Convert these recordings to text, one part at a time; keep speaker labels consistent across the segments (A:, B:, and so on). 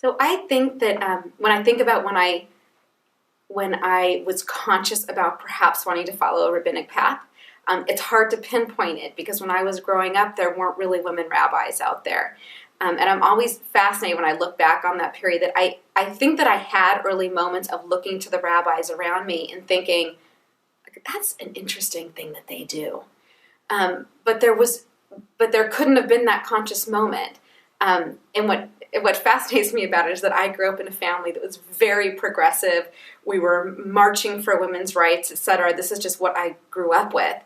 A: So I think that when I think about when I was conscious about perhaps wanting to follow a rabbinic path, it's hard to pinpoint it because when I was growing up, there weren't really women rabbis out there. And I'm always fascinated when I look back on that period that I think that I had early moments of looking to the rabbis around me and thinking, that's an interesting thing that they do. But there couldn't have been that conscious moment. And what fascinates me about it is that I grew up in a family that was very progressive. We were marching for women's rights, etc. This is just what I grew up with.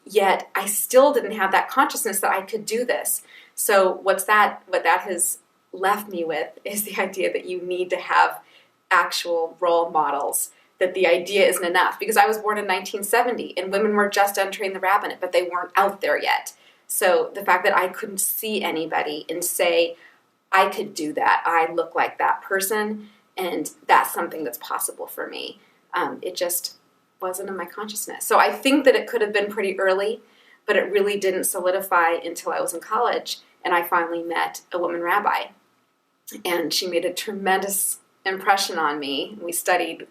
A: Yet I still didn't have that consciousness that I could do this. So what that has left me with is the idea that you need to have actual role models, that the idea isn't enough. Because I was born in 1970 and women were just entering the rabbinate, but they weren't out there yet. So the fact that I couldn't see anybody and say, I could do that, I look like that person, and that's something that's possible for me. It just wasn't in my consciousness. So I think that it could have been pretty early, but it really didn't solidify until I was in college, and I finally met a woman rabbi. And she made a tremendous impression on me. We studied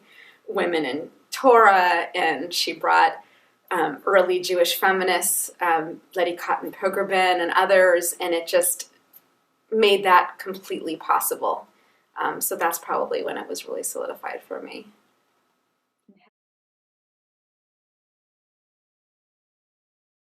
A: women in Torah, and she brought early Jewish feminists, Letty Cotton Pogrebin and others, and it just made that completely possible. So that's probably when it was really solidified for me.